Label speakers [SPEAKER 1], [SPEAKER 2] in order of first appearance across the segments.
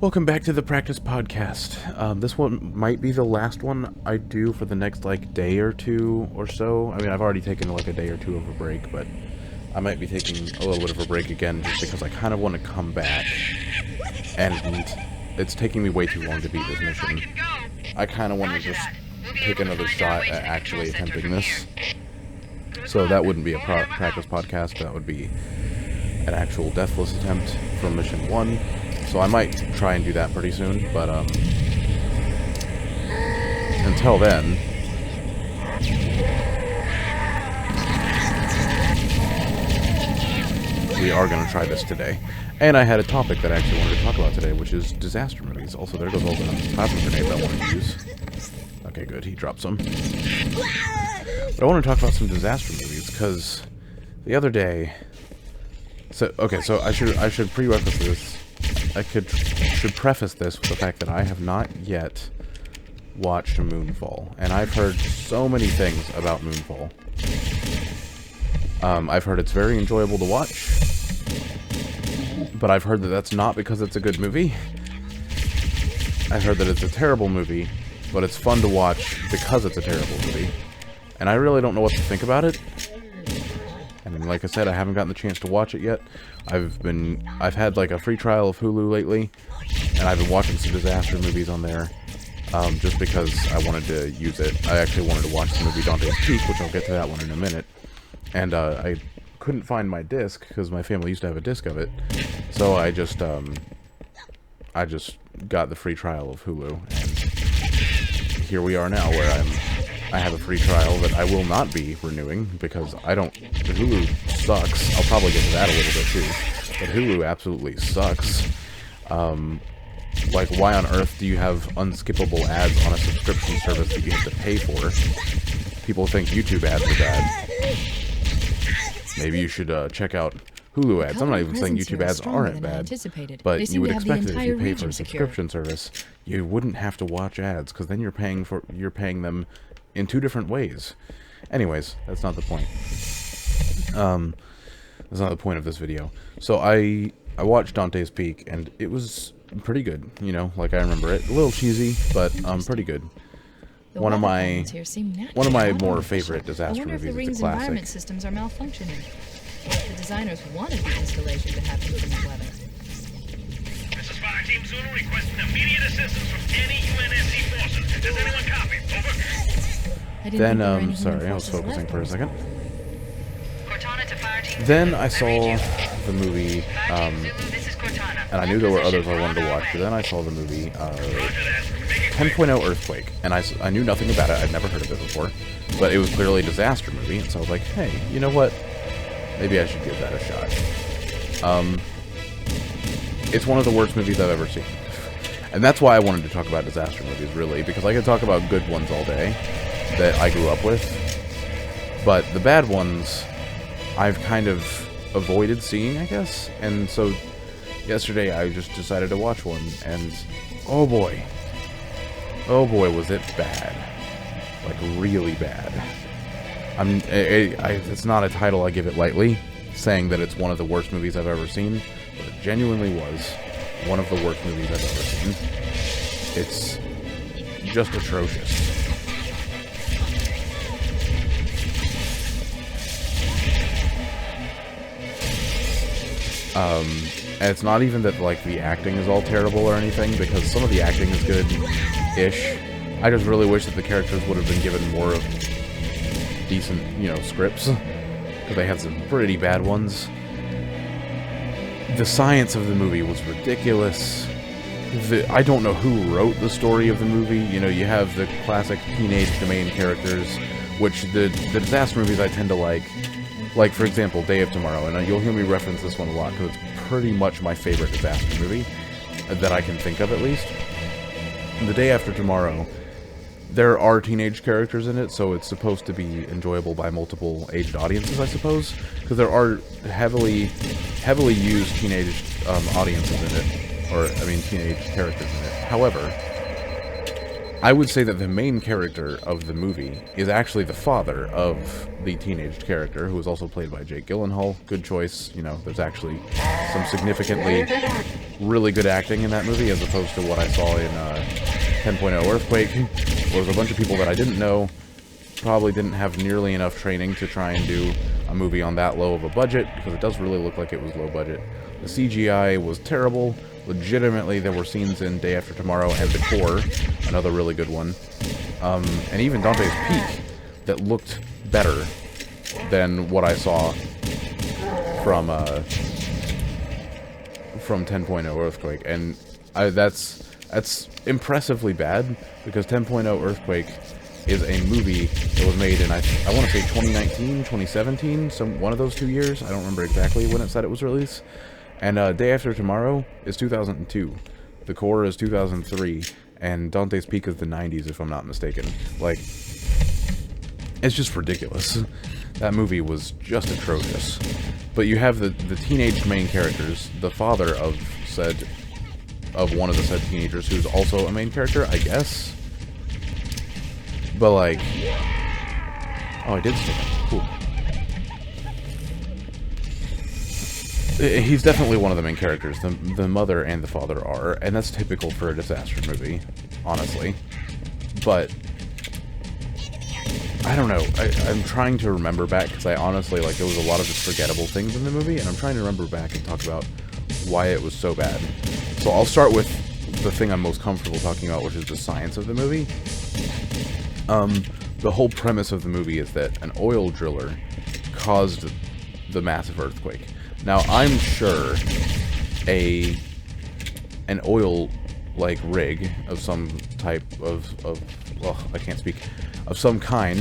[SPEAKER 1] Welcome back to the Practice Podcast. This one might be the last one I do for the next, day or two or so. I mean, I've already taken, a day or two of a break, but I might be taking a little bit of a break again just because I kind of want to come back, and it's taking me way too long to beat this mission. I kind of want to just take another shot at actually attempting this. So that wouldn't be a Practice Podcast, that would be an actual deathless attempt from Mission 1. So I might try and do that pretty soon, but until then, we are going to try this today. And I had a topic that I actually wanted to talk about today, which is disaster movies. Also, there goes all the plasma grenades I wanted to use. Okay, good, he dropped some. But I want to talk about some disaster movies, because the other day... So I should preface this. should preface this with the fact that I have not yet watched Moonfall, and I've heard so many things about Moonfall. I've heard it's very enjoyable to watch, but I've heard that that's not because it's a good movie. I've heard that it's a terrible movie, but it's fun to watch because it's a terrible movie, and I really don't know what to think about it. And like I said, I haven't gotten the chance to watch it yet. I've had a free trial of Hulu lately, and I've been watching some disaster movies on there, just because I wanted to use it. I actually wanted to watch the movie Dante's Peak, which I'll get to that one in a minute. And I couldn't find my disc, because my family used to have a disc of it. So I just got the free trial of Hulu, and here we are now, where I have a free trial that I will not be renewing, because Hulu sucks. I'll probably get to that a little bit too, but Hulu absolutely sucks. Why on earth do you have unskippable ads on a subscription service that you have to pay for? People think YouTube ads are bad. Maybe you should check out Hulu ads. I'm not even saying YouTube ads aren't bad, but you would expect that if you pay for a subscription service, you wouldn't have to watch ads, because then you're paying them in two different ways. Anyways, that's not the point. That's not the point of this video. So I watched Dante's Peak, and it was pretty good, like I remember it. A little cheesy, but pretty good. One of my more favorite disaster movies. It's a classic.
[SPEAKER 2] Environment systems are malfunctioning. The designers wanted the installation to happen in the weather.
[SPEAKER 3] This is Fire Team Zulu requesting immediate assistance from any UNSC forces. Does anyone copy? Over.
[SPEAKER 1] Then, sorry, I was focusing for a second. Then I saw the movie, and I knew there were others I wanted to watch, but then I saw the movie, 10.0 Earthquake, and I knew nothing about it. I'd never heard of it before, but it was clearly a disaster movie, and so I was like, hey, you know what? Maybe I should give that a shot. It's one of the worst movies I've ever seen. And that's why I wanted to talk about disaster movies, really, because I could talk about good ones all day that I grew up with, but the bad ones I've kind of avoided seeing, I guess, and so yesterday I just decided to watch one, and oh boy was it bad. Really bad. It's not a title I give it lightly, saying that it's one of the worst movies I've ever seen, but it genuinely was one of the worst movies I've ever seen. It's just atrocious. And it's not even that, the acting is all terrible or anything, because some of the acting is good-ish. I just really wish that the characters would have been given more of decent, scripts, because they had some pretty bad ones. The science of the movie was ridiculous. I don't know who wrote the story of the movie. You have the classic teenage main characters, which the disaster movies I tend to like. Like, for example, Day of Tomorrow, and you'll hear me reference this one a lot, because it's pretty much my favorite disaster movie, that I can think of, at least. The Day After Tomorrow, there are teenage characters in it, so it's supposed to be enjoyable by multiple aged audiences, I suppose, because there are heavily used teenage audiences in it, teenage characters in it. However, I would say that the main character of the movie is actually the father of the teenaged character, who is also played by Jake Gyllenhaal. Good choice. There's actually some significantly really good acting in that movie as opposed to what I saw in 10.0 Earthquake. There was a bunch of people that I didn't know, probably didn't have nearly enough training to try and do a movie on that low of a budget, because it does really look like it was low budget. The CGI was terrible. Legitimately, there were scenes in Day After Tomorrow and The Core, another really good one, and even Dante's Peak, that looked better than what I saw from 10.0 Earthquake, and that's impressively bad, because 10.0 Earthquake is a movie that was made in, I want to say 2019, 2017, one of those 2 years. I don't remember exactly when it said it was released. And Day After Tomorrow is 2002. The Core is 2003, and Dante's Peak is the 90s, if I'm not mistaken. Like, it's just ridiculous. That movie was just atrocious. But you have the teenage main characters, the father of one of the said teenagers, who's also a main character, I guess. But like, oh, I did stick it. Cool. He's definitely one of the main characters. The mother and the father are, and that's typical for a disaster movie, honestly. But I don't know. I'm trying to remember back, because I honestly, like, there was a lot of just forgettable things in the movie, and I'm trying to remember back and talk about why it was so bad. So I'll start with the thing I'm most comfortable talking about, which is the science of the movie. The whole premise of the movie is that an oil driller caused the massive earthquake. Now, I'm sure an oil, like, rig of some type of well, I can't speak, of some kind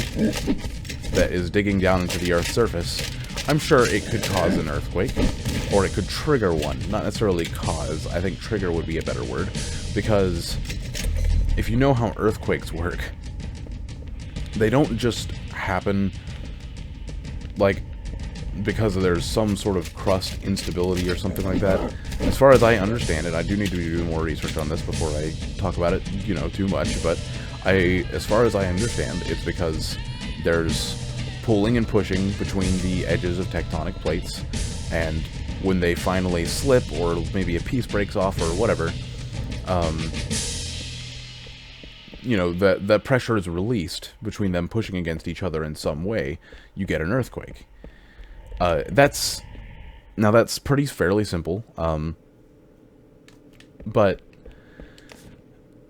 [SPEAKER 1] that is digging down into the Earth's surface, I'm sure it could cause an earthquake, or it could trigger one. Not necessarily cause. I think trigger would be a better word, because if you know how earthquakes work, they don't just happen, like, because there's some sort of crust instability or something like that. As far as I understand it, I do need to do more research on this before I talk about it, you know, too much, but as far as I understand, it's because there's pulling and pushing between the edges of tectonic plates, and when they finally slip, or maybe a piece breaks off, or whatever, you know, that pressure is released between them pushing against each other in some way, you get an earthquake. That's fairly simple, but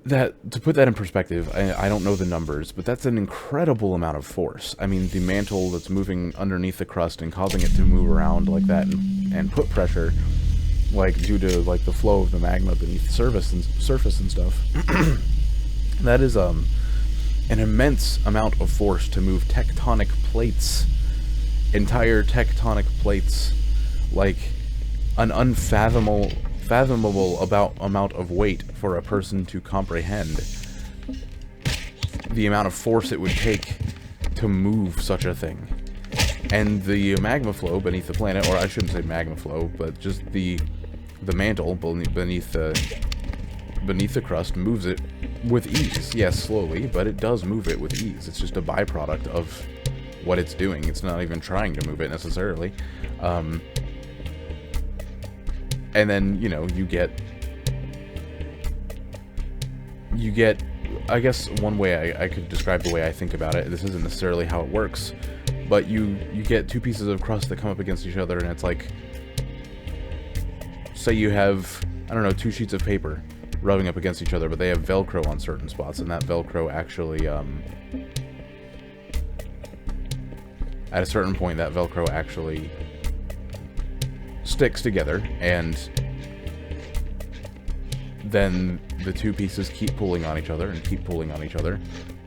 [SPEAKER 1] to put that in perspective, I don't know the numbers, but that's an incredible amount of force. I mean, the mantle that's moving underneath the crust and causing it to move around like that and put pressure, like, due to, like, the flow of the magma beneath the surface and stuff. That is, an immense amount of force to move tectonic plates. Entire tectonic plates, like an unfathomable amount of weight for a person to comprehend. The amount of force it would take to move such a thing. And the magma flow beneath the planet, or I shouldn't say magma flow, but just the mantle beneath the crust moves it with ease. Yes, slowly, but it does move it with ease. It's just a byproduct of what it's doing. It's not even trying to move it necessarily. And then, you know, you get, I guess one way I could describe the way I think about it, this isn't necessarily how it works, but you get two pieces of crust that come up against each other, and it's like, say you have, I don't know, two sheets of paper rubbing up against each other, but they have Velcro on certain spots, and that Velcro actually, at a certain point, that Velcro actually sticks together, and then the two pieces keep pulling on each other and keep pulling on each other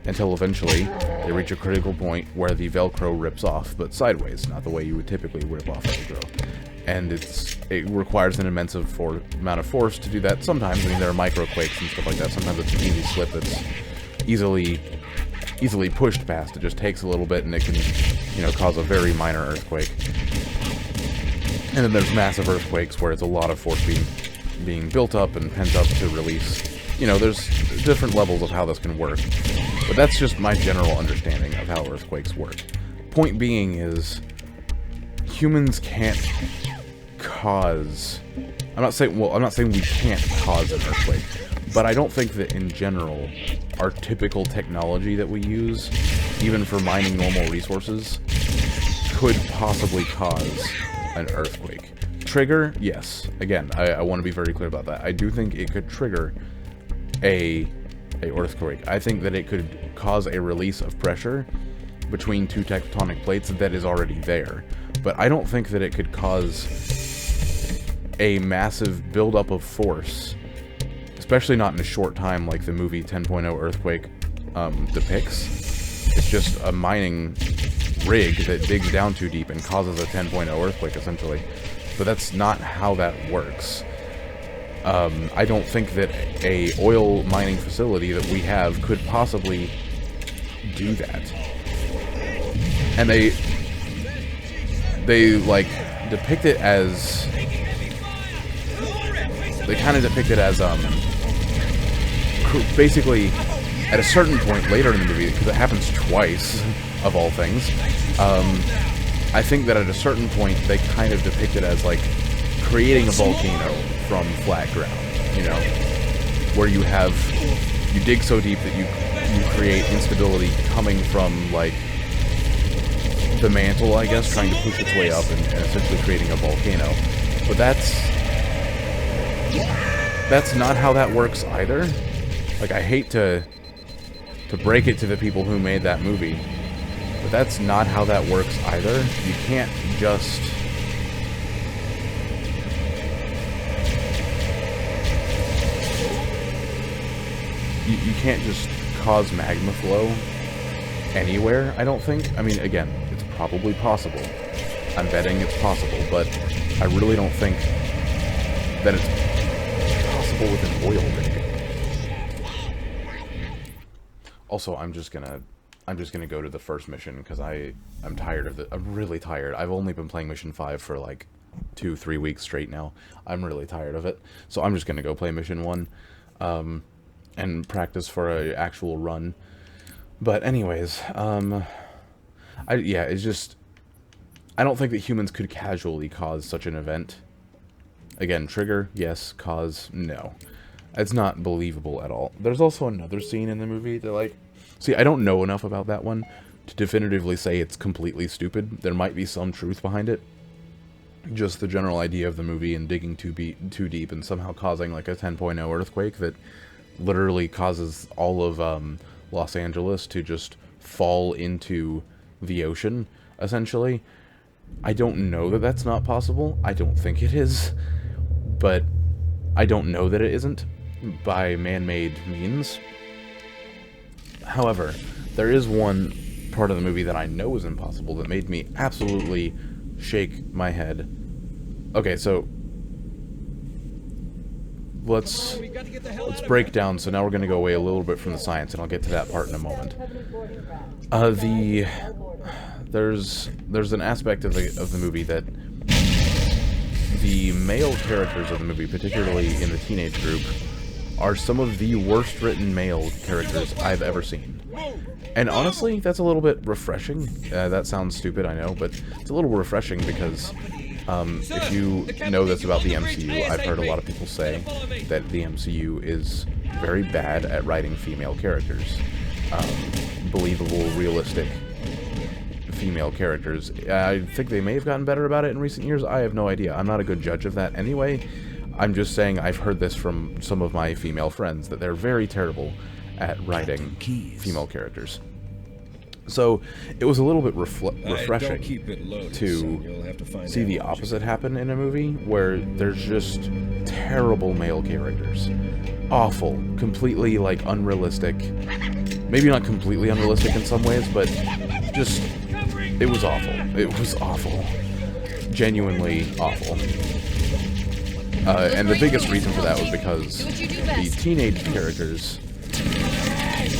[SPEAKER 1] until eventually they reach a critical point where the Velcro rips off, but sideways, not the way you would typically rip off Velcro. And it requires an immense amount of force to do that. Sometimes, I mean, there are microquakes and stuff like that. Sometimes it's an easy slip that's easily pushed past. It just takes a little bit, and it can, you know, cause a very minor earthquake. And then there's massive earthquakes where it's a lot of force being built up and pent up to release. You know, there's different levels of how this can work. But that's just my general understanding of how earthquakes work. Point being is, humans can't cause... I'm not saying we can't cause an earthquake, but I don't think that in general our typical technology that we use, even for mining normal resources, could possibly cause an earthquake. Trigger, yes. Again, I want to be very clear about that. I do think it could trigger a earthquake. I think that it could cause a release of pressure between two tectonic plates that is already there. But I don't think that it could cause a massive buildup of force, especially not in a short time like the movie 10.0 Earthquake depicts. It's just a mining rig that digs down too deep and causes a 10.0 earthquake, essentially. But that's not how that works. I don't think that a oil mining facility that we have could possibly do that. And they like depict it as, they kind of depict it as basically at a certain point later in the movie, because it happens twice of all things, I think that at a certain point they kind of depict it as like creating a volcano from flat ground, you know, where you dig so deep that you create instability coming from like the mantle, I guess, trying to push its way up and essentially creating a volcano. But that's not how that works either. Like, I hate to break it to the people who made that movie, but that's not how that works either. You can't just you can't just cause magma flow anywhere, I don't think. I mean, again, it's probably possible. I'm betting it's possible, but I really don't think that it's possible with an oil rig. Also, I'm just gonna go to the first mission because I'm tired of it. I'm really tired. I've only been playing Mission 5 for like 2-3 weeks straight now. I'm really tired of it, so I'm just gonna go play Mission 1 and practice for an actual run. But anyways, it's just, I don't think that humans could casually cause such an event. Again, trigger, yes. Cause, no. It's not believable at all. There's also another scene in the movie that, like, see, I don't know enough about that one to definitively say it's completely stupid. There might be some truth behind it. Just the general idea of the movie and digging too deep and somehow causing like a 10.0 earthquake that literally causes all of Los Angeles to just fall into the ocean, essentially. I don't know that that's not possible. I don't think it is. But I don't know that it isn't by man-made means. However, there is one part of the movie that I know is impossible that made me absolutely shake my head. Okay, so let's break down. So now we're going to go away a little bit from the science, and I'll get to that part in a moment. There's an aspect of the movie that the male characters of the movie, particularly in the teenage group, are some of the worst written male characters I've ever seen. And honestly, that's a little bit refreshing. That sounds stupid, I know, but it's a little refreshing because if you know this about the MCU, I've heard a lot of people say that the MCU is very bad at writing female characters. Believable, realistic female characters. I think they may have gotten better about it in recent years. I have no idea. I'm not a good judge of that anyway. I'm just saying I've heard this from some of my female friends, that they're very terrible at writing female characters. So it was a little bit refreshing to see the opposite happen in a movie where there's just terrible male characters. Awful. Completely, like, unrealistic. Maybe not completely unrealistic in some ways, but just, it was awful. It was awful. Genuinely awful. And the biggest reason for that was because the teenage characters,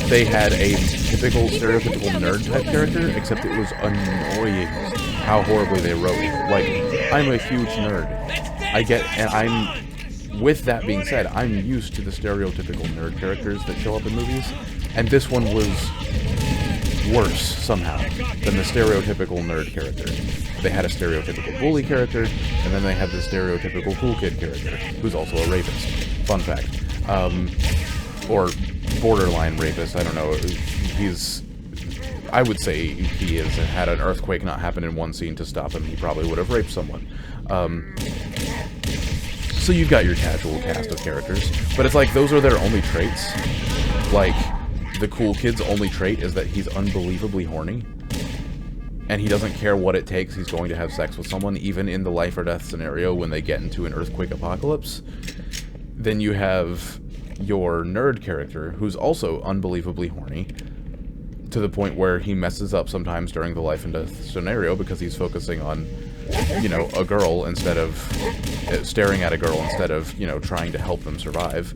[SPEAKER 1] they had a typical, stereotypical nerd-type character, except it was annoying how horribly they wrote it. Like, I'm a huge nerd. With that being said, I'm used to the stereotypical nerd characters that show up in movies, and this one was worse somehow than the stereotypical nerd character. They had a stereotypical bully character, and then they had the stereotypical cool kid character, who's also a rapist. Fun fact. Or borderline rapist, I don't know. I would say he is. Had an earthquake not happen in one scene to stop him, he probably would have raped someone. So you've got your casual cast of characters, but it's like those are their only traits. Like, the cool kid's only trait is that he's unbelievably horny, and he doesn't care what it takes, he's going to have sex with someone, even in the life or death scenario when they get into an earthquake apocalypse. Then you have your nerd character, who's also unbelievably horny, to the point where he messes up sometimes during the life and death scenario because he's focusing on, you know, a girl instead of staring at a girl instead of, you know, trying to help them survive.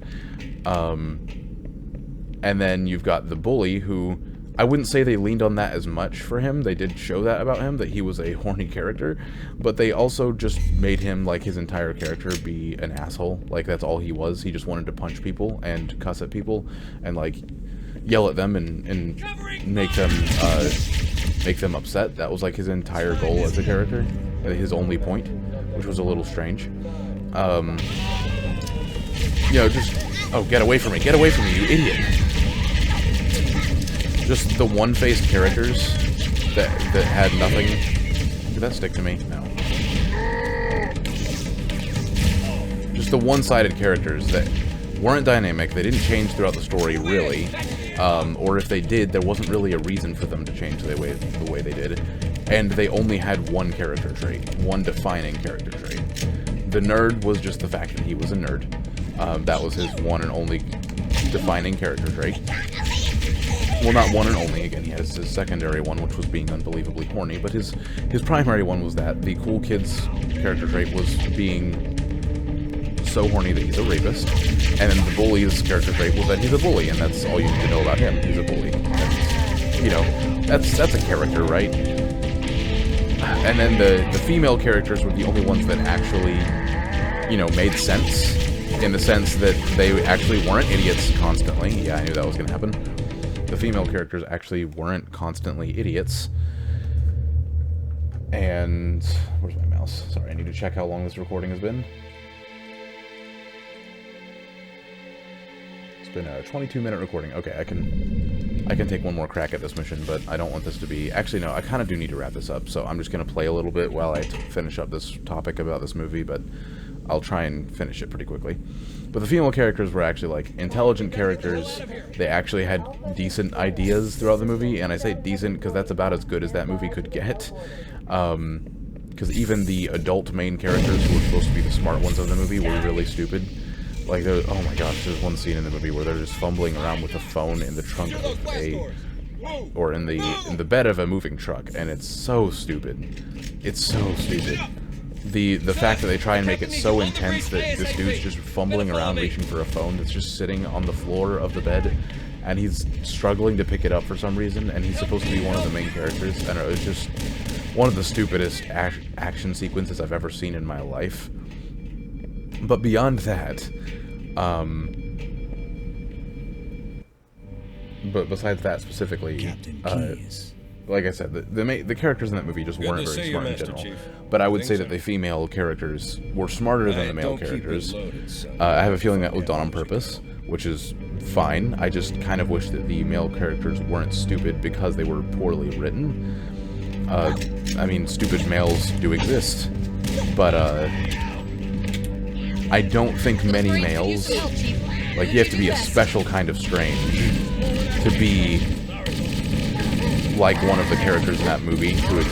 [SPEAKER 1] And then you've got the bully, who I wouldn't say they leaned on that as much for him. They did show that about him, that he was a horny character, but they also just made him, like, his entire character be an asshole. Like, that's all he was. He just wanted to punch people and cuss at people and, like, yell at them and make them upset. That was, like, his entire goal as a character, his only point, which was a little strange. You know, just, oh, get away from me, you idiot. Just the one-faced characters that had nothing. Did that stick to me? No. Just the one-sided characters that weren't dynamic, they didn't change throughout the story, really. Or if they did, there wasn't really a reason for them to change the way they did. And they only had one character trait, one defining character trait. The nerd was just the fact that he was a nerd. That was his one and only defining character trait. Well, not one and only, again, he has his secondary one, which was being unbelievably horny, but his primary one was that. The cool kid's character trait was being so horny that he's a rapist, and then the bully's character trait was that he's a bully, and that's all you need to know about him. He's a bully. And, you know, that's a character, right? And then the female characters were the only ones that actually, you know, made sense, in the sense that they actually weren't idiots constantly. Yeah, I knew that was going to happen. The female characters actually weren't constantly idiots. And where's my mouse? Sorry, I need to check how long this recording has been. It's been a 22-minute recording. Okay, I can take one more crack at this mission, but I don't want this to be... Actually, no, I kind of do need to wrap this up, so I'm just going to play a little bit while I finish up this topic about this movie, but I'll try and finish it pretty quickly. But the female characters were actually, like, intelligent characters. They actually had decent ideas throughout the movie, and I say decent because that's about as good as that movie could get. Because even the adult main characters, who were supposed to be the smart ones of the movie, were really stupid. Like, oh my gosh, there's one scene in the movie where they're just fumbling around with a phone in the trunk of or in the bed of a moving truck, and it's so stupid. It's so stupid. The fact that they try and make it so intense that this dude's just fumbling around reaching for a phone that's just sitting on the floor of the bed, and he's struggling to pick it up for some reason, and he's supposed to be one of the main characters. I don't know, it's just one of the stupidest action sequences I've ever seen in my life. But beyond that, but besides that specifically, like I said, the characters in that movie just weren't very smart in general. But I would say that the female characters were smarter than the male characters. I have a feeling that was done on purpose, which is fine. I just kind of wish that the male characters weren't stupid because they were poorly written. I mean, stupid males do exist, but I don't think many males, like, you have to be a special kind of strange to be like one of the characters in that movie to a T,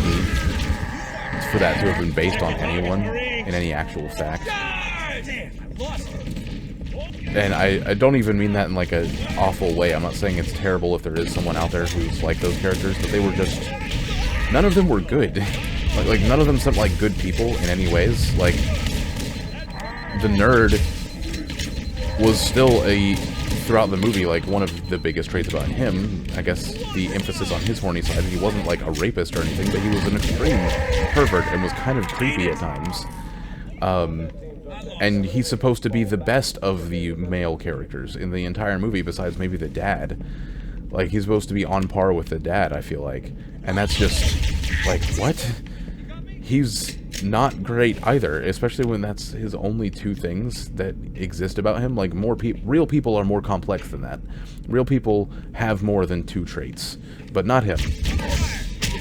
[SPEAKER 1] for that to have been based on anyone in any actual fact. And I don't even mean that in like an awful way. I'm not saying it's terrible if there is someone out there who's like those characters, but they were just, none of them were good. like none of them seemed like good people in any ways. Like, the nerd was still throughout the movie, like, one of the biggest traits about him, I guess the emphasis on his horny side, he wasn't like a rapist or anything, but he was an extreme pervert and was kind of creepy at times. And he's supposed to be the best of the male characters in the entire movie, besides maybe the dad. Like, he's supposed to be on par with the dad, I feel like. And that's just, like, what? He's not great either, especially when that's his only two things that exist about him. Like, real people are more complex than that. Real people have more than two traits, but not him.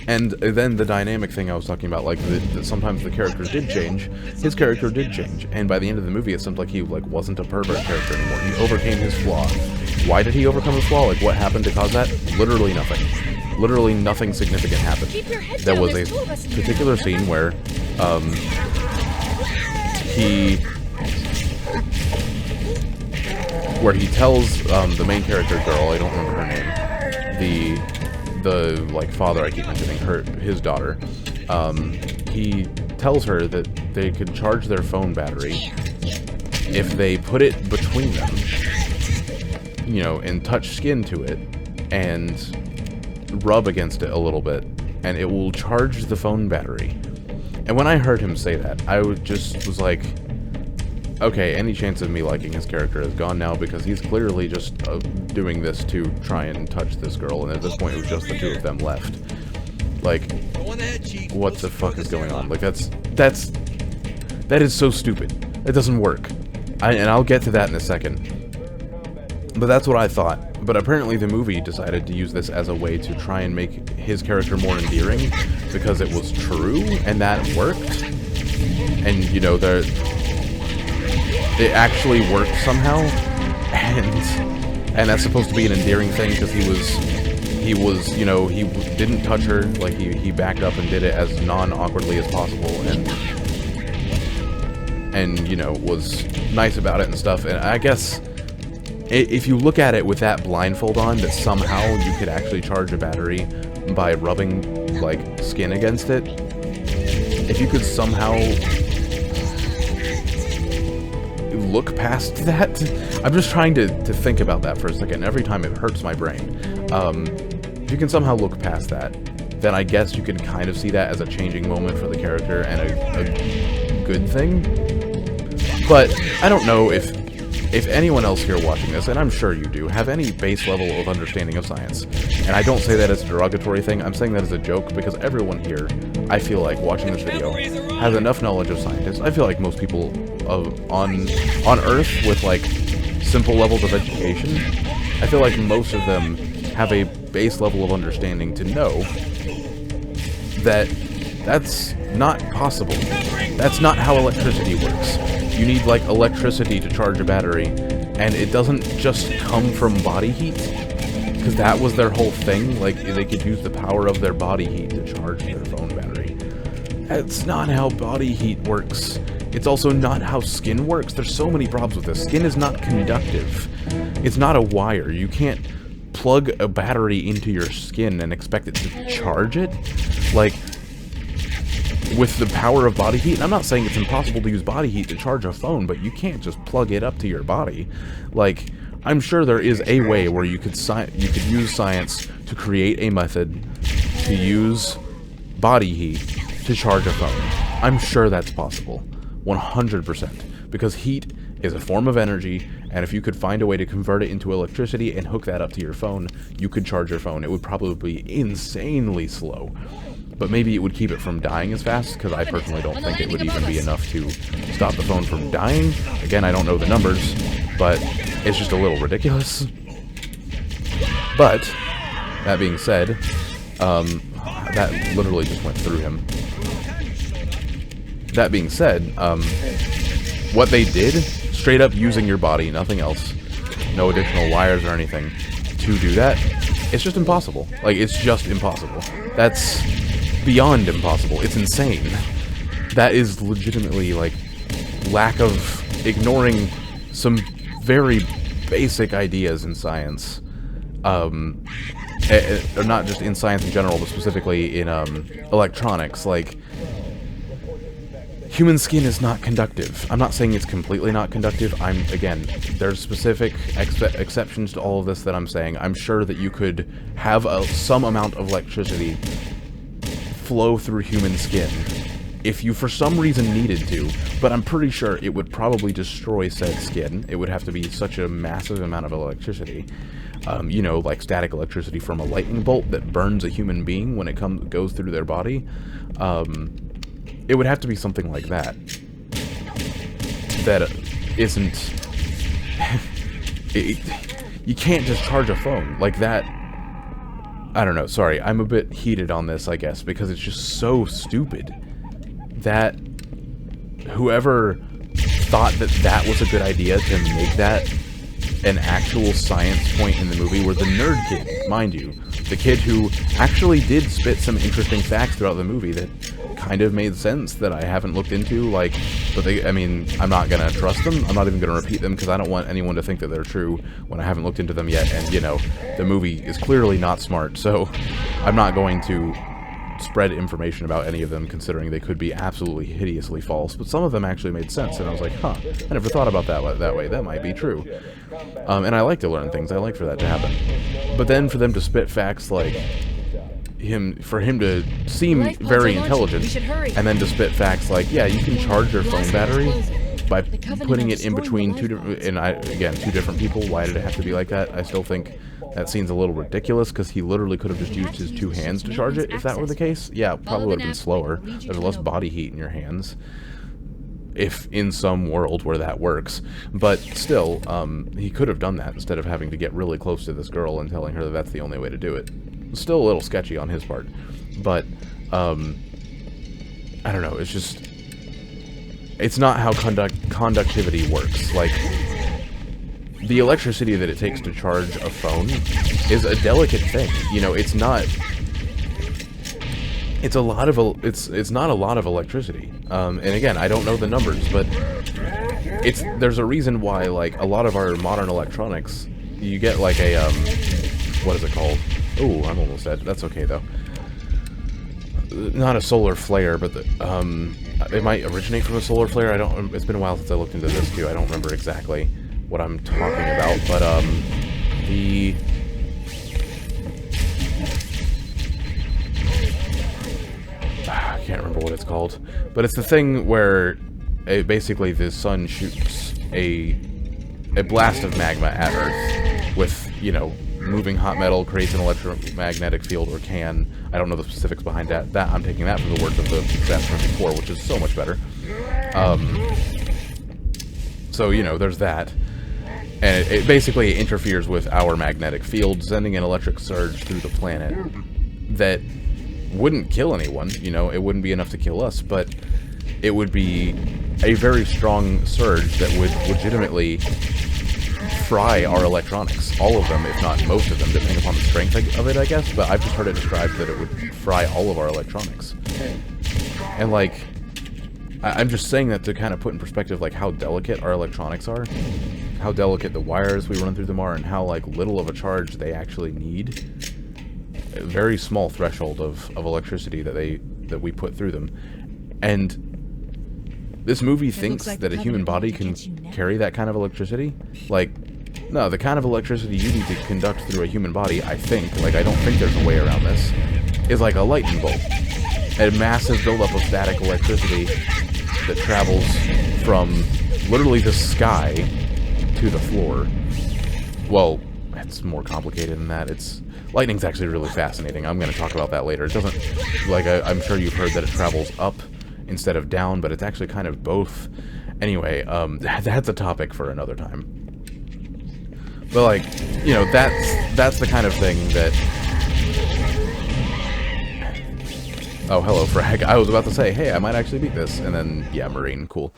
[SPEAKER 1] And then the dynamic thing I was talking about, like, that sometimes the character did change. His character did change, and by the end of the movie, it seemed like he, like, wasn't a pervert character anymore. He overcame his flaw. Why did he overcome his flaw? Like, what happened to cause that? Literally nothing. Literally nothing significant happened. There was a particular scene where, he tells, the main character girl, I don't remember her name, the like father I keep mentioning, his daughter, he tells her that they could charge their phone battery if they put it between them, you know, and touch skin to it and rub against it a little bit, and it will charge the phone battery. And when I heard him say that, I was like, okay, any chance of me liking his character is gone now, because he's clearly just doing this to try and touch this girl, and at this point it was just the two of them left. Like, what the fuck is going on? Like, that is so stupid. It doesn't work. And I'll get to that in a second. But that's what I thought. But apparently the movie decided to use this as a way to try and make his character more endearing, because it was true, and that worked. And, you know, it actually worked somehow, and that's supposed to be an endearing thing, because he was, you know, he didn't touch her, like, he backed up and did it as non-awkwardly as possible, and, you know, was nice about it and stuff. And I guess, if you look at it with that blindfold on, that somehow you could actually charge a battery by rubbing, like, skin against it, if you could somehow look past that, I'm just trying to think about that for a second. Every time it hurts my brain. If you can somehow look past that, then I guess you can kind of see that as a changing moment for the character and a good thing. But I don't know if anyone else here watching this, and I'm sure you do, have any base level of understanding of science. And I don't say that as a derogatory thing, I'm saying that as a joke, because everyone here, I feel like, watching this video, has enough knowledge of scientists. I feel like most people on Earth with, like, simple levels of education, I feel like most of them have a base level of understanding to know that that's not possible. That's not how electricity works. You need, like, electricity to charge a battery, and it doesn't just come from body heat, because that was their whole thing. Like, they could use the power of their body heat to charge their phone battery. That's not how body heat works. It's also not how skin works. There's so many problems with this. Skin is not conductive. It's not a wire. You can't plug a battery into your skin and expect it to charge it. Like, with the power of body heat, and I'm not saying it's impossible to use body heat to charge a phone, but you can't just plug it up to your body. Like, I'm sure there is a way where you could use science to create a method to use body heat to charge a phone. I'm sure that's possible. 100%. Because heat is a form of energy, and if you could find a way to convert it into electricity and hook that up to your phone, you could charge your phone. It would probably be insanely slow. But maybe it would keep it from dying as fast, because I personally don't think it would even be enough to stop the phone from dying. Again, I don't know the numbers, but it's just a little ridiculous. But, that being said, that literally just went through him. That being said, what they did, straight up using your body, nothing else, no additional wires or anything, to do that, it's just impossible. Like, it's just impossible. That's beyond impossible. It's insane. That is legitimately, like, lack of ignoring some very basic ideas in science. Not just in science in general, but specifically in electronics. Like, human skin is not conductive. I'm not saying it's completely not conductive. Again, there's specific exceptions to all of this that I'm saying. I'm sure that you could have some amount of electricity flow through human skin if you for some reason needed to, but I'm pretty sure it would probably destroy said skin. It would have to be such a massive amount of electricity. You know, like static electricity from a lightning bolt that burns a human being when it goes through their body. It would have to be something like that. That isn't... you can't just charge a phone like that. I don't know, sorry, I'm a bit heated on this, I guess, because it's just so stupid that whoever thought that that was a good idea to make that an actual science point in the movie were the nerd kid, mind you. The kid who actually did spit some interesting facts throughout the movie that kind of made sense that I haven't looked into, like, but I mean, I'm not gonna trust them, I'm not even gonna repeat them, because I don't want anyone to think that they're true when I haven't looked into them yet, and, you know, the movie is clearly not smart, so I'm not going to spread information about any of them, considering they could be absolutely hideously false, but some of them actually made sense, and I was like, huh, I never thought about that way, that might be true. And I like to learn things, I like for that to happen. But then for them to spit facts like for him to seem very intelligent, and then to spit facts like, yeah, you can charge your phone battery by putting it in between two different people. Why did it have to be like that? I still think that seems a little ridiculous, because he literally could have just used his two hands to charge it, if that were the case. Yeah, it probably would have been slower. There's less body heat in your hands, if in some world where that works. But still, he could have done that instead of having to get really close to this girl and telling her that that's the only way to do it. Still a little sketchy on his part, but I don't know, it's just, it's not how conductivity works. Like, the electricity that it takes to charge a phone is a delicate thing, you know. It's not, it's not a lot of electricity, and again, I don't know the numbers, but there's a reason why, like, a lot of our modern electronics, you get like a what is it called? Oh, I'm almost dead. That's okay, though. Not a solar flare, but it might originate from a solar flare. It's been a while since I looked into this, too. I don't remember exactly what I'm talking about, but, I can't remember what it's called. But it's the thing where, basically, the sun shoots a blast of magma at Earth with, you know, moving hot metal, creates an electromagnetic field, or can. I don't know the specifics behind that. I'm taking that from the words of the disaster before, which is so much better. So, you know, there's that. And it basically interferes with our magnetic field, sending an electric surge through the planet that wouldn't kill anyone, you know, it wouldn't be enough to kill us, but it would be a very strong surge that would legitimately fry our electronics. All of them, if not most of them, depending upon the strength of it, I guess, but I've just heard it described that it would fry all of our electronics. And, like, I'm just saying that to kind of put in perspective, like, how delicate our electronics are, how delicate the wires we run through them are, and how, like, little of a charge they actually need. A very small threshold of electricity that we put through them. And this movie thinks that a human body can carry that kind of electricity. Like, no, the kind of electricity you need to conduct through a human body, I think, like, I don't think there's a way around this, is like a lightning bolt. A massive buildup of static electricity that travels from literally the sky to the floor. Well, it's more complicated than that. Lightning's actually really fascinating. I'm going to talk about that later. It doesn't, like, I'm sure you've heard that it travels up instead of down, but it's actually kind of both. Anyway, that's a topic for another time. But, like, you know, that's the kind of thing that... Oh, hello, Frag. I was about to say, hey, I might actually beat this, and then, yeah, Marine, cool.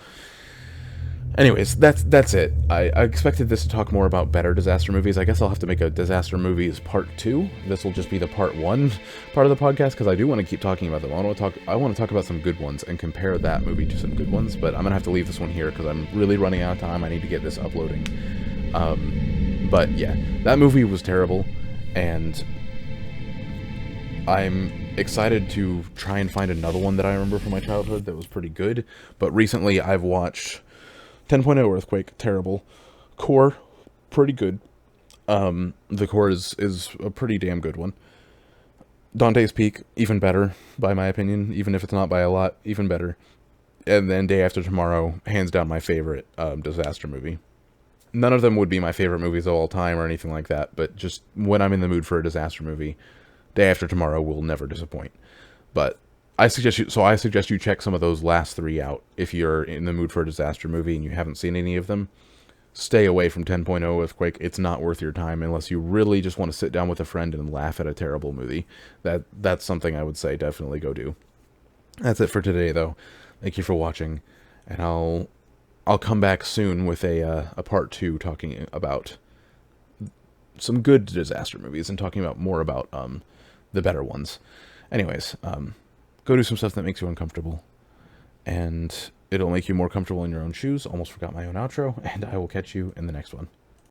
[SPEAKER 1] Anyways, that's it. I expected this to talk more about better disaster movies. I guess I'll have to make a disaster movies part 2. This will just be the part 1 part of the podcast, because I do want to keep talking about them. I want to talk about some good ones and compare that movie to some good ones, but I'm going to have to leave this one here because I'm really running out of time. I need to get this uploading. But yeah, that movie was terrible, and I'm excited to try and find another one that I remember from my childhood that was pretty good. But recently I've watched 10.0 Earthquake, terrible. Core, pretty good. The Core is a pretty damn good one. Dante's Peak, even better, by my opinion. Even if it's not by a lot, even better. And then Day After Tomorrow, hands down my favorite disaster movie. None of them would be my favorite movies of all time or anything like that, but just when I'm in the mood for a disaster movie, Day After Tomorrow will never disappoint. But I suggest you check some of those last 3 out if you're in the mood for a disaster movie and you haven't seen any of them. Stay away from 10.0 Earthquake. It's not worth your time unless you really just want to sit down with a friend and laugh at a terrible movie. That's something I would say definitely go do. That's it for today, though. Thank you for watching, and I'll come back soon with a part 2 talking about some good disaster movies and talking about more about the better ones. Anyways, go do some stuff that makes you uncomfortable, and it'll make you more comfortable in your own shoes. Almost forgot my own outro, and I will catch you in the next one.